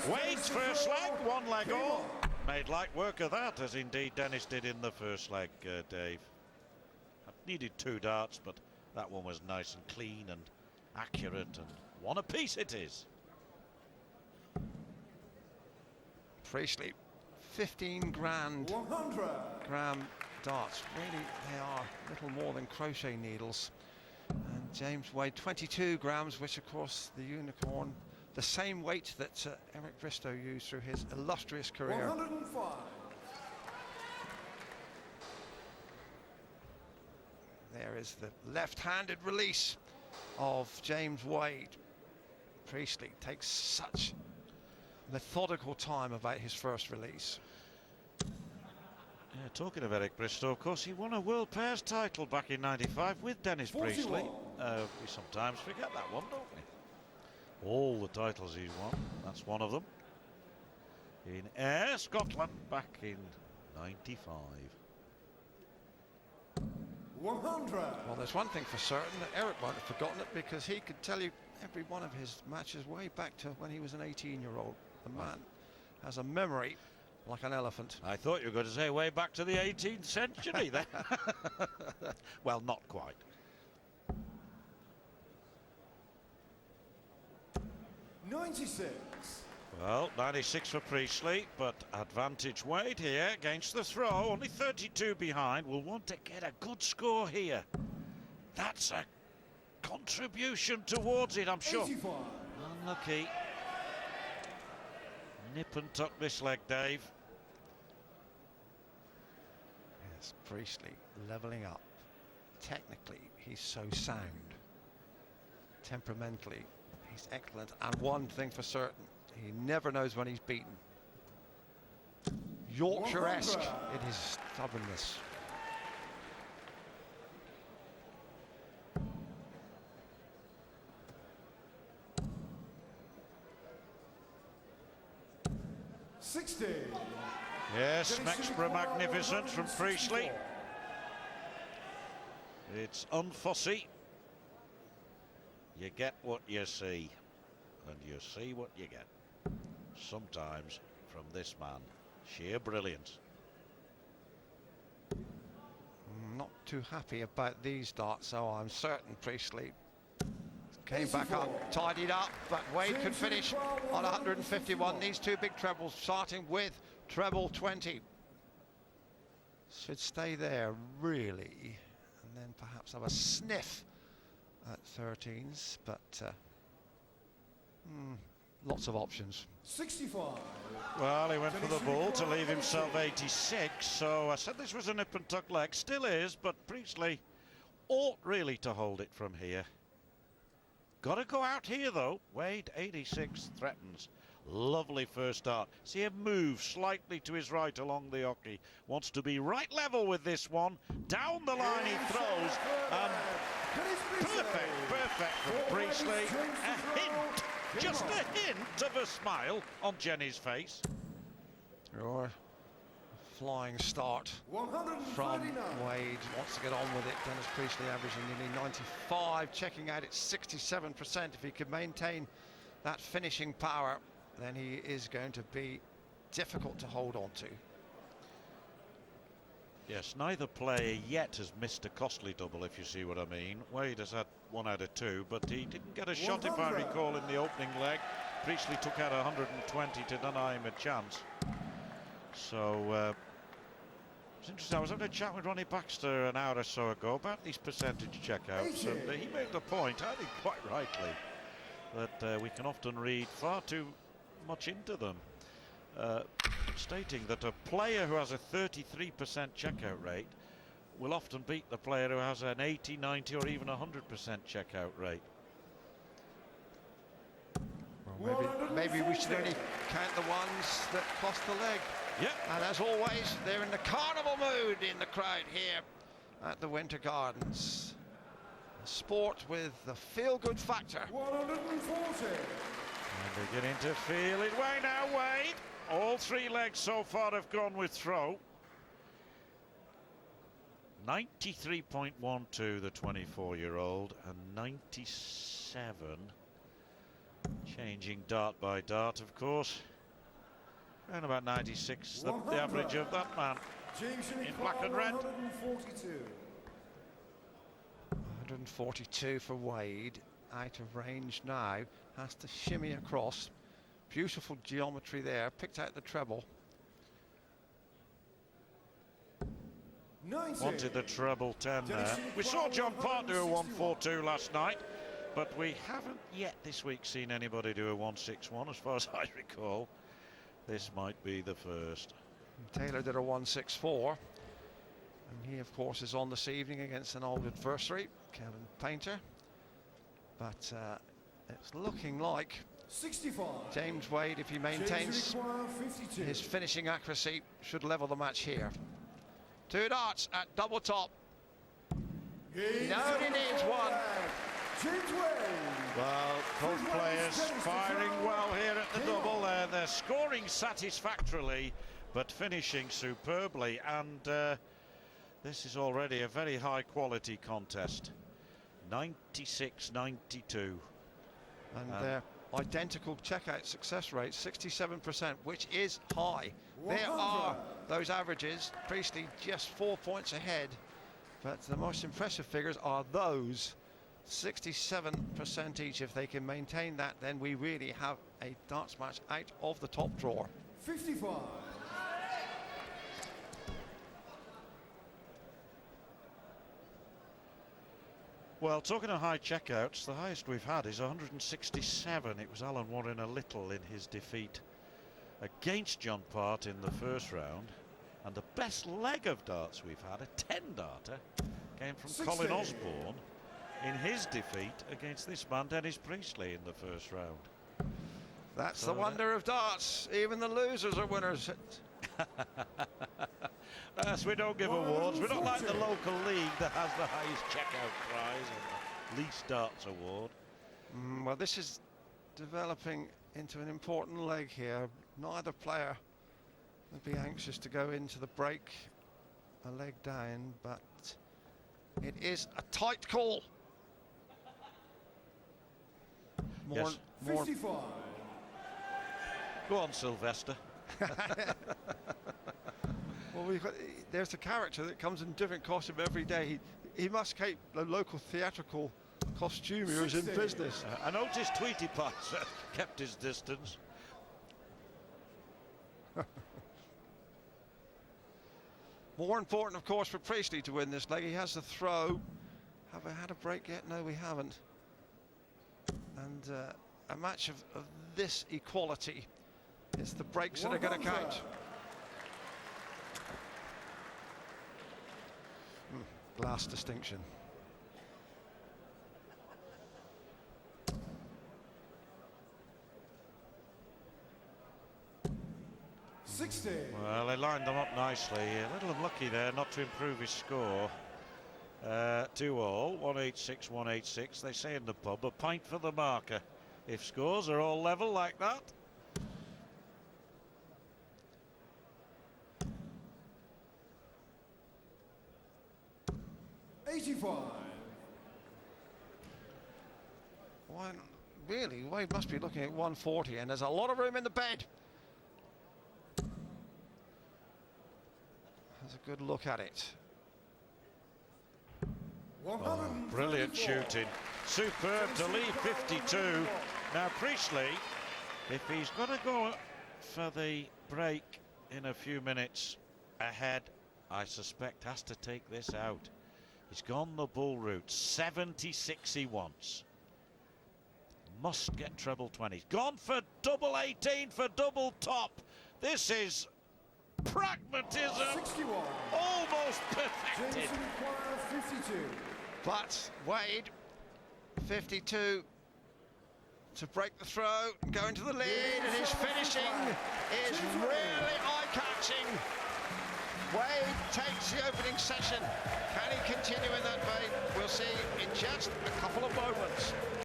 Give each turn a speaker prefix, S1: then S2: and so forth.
S1: Wade's first leg, one leg all. Made light work of that, as indeed Dennis did in the first leg, Dave. Needed 2 darts, but that one was nice and clean and accurate, and one apiece it is.
S2: Priestley, 15 gram darts. Really, they are little more than crochet needles. And James Wade, 22 grams, which of course the unicorn, the same weight that Eric Bristow used through his illustrious career.
S3: 105.
S2: There is the left-handed release of James Wade. Priestley takes such methodical time about his first release.
S1: Yeah, talking of Eric Bristow, of course, he won a World Pairs title back in '95 with Dennis Priestley. We sometimes forget that one, don't we? All the titles he's won, that's one of them. In Ayr, Scotland, back in '95.
S3: 100.
S2: Well, there's one thing for certain, that Eric won't have forgotten it, because he could tell you every one of his matches way back to when he was an 18-year-old. The man has a memory like an elephant.
S1: I thought you were going to say way back to the 18th century then. Well, not quite.
S3: '96.
S1: Well, 96 for Priestley, but advantage Wade here against the throw. Only 32 behind. Will want to get a good score here. That's a contribution towards it, I'm sure.
S3: 85.
S1: Unlucky. Nip and tuck this leg, Dave.
S2: Yes, Priestley levelling up. Technically, he's so sound. Temperamentally, he's excellent. And one thing for certain, he never knows when he's beaten. Yorkshire-esque in his stubbornness.
S1: Yes, Mexborough magnificent from Priestley. It's unfussy. You get what you see, and you see what you get. Sometimes from this man, sheer brilliance.
S2: Not too happy about these darts, so I'm certain Priestley came back up, tidied up, but Wade could finish on 151. These 2 big trebles, starting with treble 20. Should stay there, really, and then perhaps have a sniff at 13s, but lots of options.
S3: 65.
S1: Well, he went for the ball to leave himself 86, so I said this was a nip and tuck leg, still is, but Priestley ought really to hold it from here. Got to go out here though. Wade 86 threatens. Lovely first start. See him move slightly to his right along the hockey. Wants to be right level with this one. Down the line he throws. Perfect from Priestley. A hint, just a hint of a smile on Jenny's face.
S2: Your flying start from Wade. Wants to get on with it. Dennis Priestley averaging nearly 95, checking out at 67%. If he could maintain that finishing power, then he is going to be difficult to hold on to.
S1: Yes, neither player yet has missed a costly double, if you see what I mean. Wade has had 1 out of 2, but he didn't get a shot, if I recall, in the opening leg. Priestley took out 120 to deny him a chance. So it's interesting. I was having a chat with Ronnie Baxter an hour or so ago about these percentage checkouts, and he made the point, I think quite rightly, that we can often read far too much into them, stating that a player who has a 33% checkout rate will often beat the player who has an 80, 90 or even 100% checkout rate.
S2: Well, maybe we should only count the ones that cost the leg.
S1: Yep.
S2: And as always, they're in the carnival mood in the crowd here at the Winter Gardens. A sport with the feel-good factor.
S3: 140.
S1: And beginning to feel it way now, Wade. All 3 legs so far have gone with throw. 93.12, the 24-year-old, and 97. Changing dart by dart, of course. Around about 96, the average of that man. In black and red.
S2: 142 for Wade. Out of range now. Has to shimmy across. Beautiful geometry there. Picked out the treble.
S3: 90.
S1: Wanted the treble 10 there. We saw John Part do a 142 last night, but we haven't yet this week seen anybody do a 161 as far as I recall. This might be the first.
S2: Taylor did a 164. And he, of course, is on this evening against an old adversary, Kevin Painter. But it's looking like
S3: 65.
S2: James Wade, if he maintains his finishing accuracy, should level the match here. 2 darts at double top. He only needs 1.
S3: James Wade.
S1: Well, both players firing well here at the double. They're scoring satisfactorily, but finishing superbly. And this is already a very high-quality contest. 96-92.
S2: And their identical checkout success rate, 67%, which is high. There are those averages. Priestley just 4 points ahead, but the most impressive figures are those. 67% each. If they can maintain that, then we really have a darts match out of the top drawer.
S3: 55.
S1: Well, talking of high checkouts, the highest we've had is 167. It was Alan Warren a little in his defeat against John Part in the first round. And the best leg of darts we've had, a 10-darter, came from
S3: 60.
S1: Colin Osborne in his defeat against this man, Dennis Priestley, in the first round.
S2: That's the wonder of darts. Even the losers are winners.
S1: Yes, we don't give awards. We're not like the local league that has the highest checkout prize and the least darts award.
S2: Well, this is developing into an important leg here. Neither player would be anxious to go into the break a leg down, but it is a tight call. More,
S1: Yes.
S2: more
S3: 55.
S1: Go on, Sylvester.
S2: Well, there's a character that comes in different costume every day. He must keep the local theatrical costumiers in
S3: 60.
S2: business.
S1: I noticed Tweety Pats kept his distance.
S2: More important, of course, for Priestley to win this leg. He has the throw. Have we had a break yet? No, we haven't. And a match of this equality, it's the breaks that are going to count. Glass distinction.
S1: Well, they lined them up nicely. A little unlucky there not to improve his score. 2-all, 186, 186. They say in the pub, a pint for the marker. If scores are all level like that.
S2: Well, really, Wade must be looking at 140, and there's a lot of room in the bed. Has a good look at it.
S1: Oh, brilliant shooting. Superb to leave 52. Now Priestley, if he's going to go for the break in a few minutes ahead, I suspect has to take this out. He's gone the bull route. 76 he wants. Must get treble 20. He's gone for double 18 for double top. This is pragmatism.
S3: 61.
S1: Almost perfected.
S3: Jason Quire, 52.
S2: But Wade, 52 to break the throw, go into the lead, and his finishing is really eye-catching. Wade takes the opening session. Can he continue in that vein? We'll see in just a couple of moments.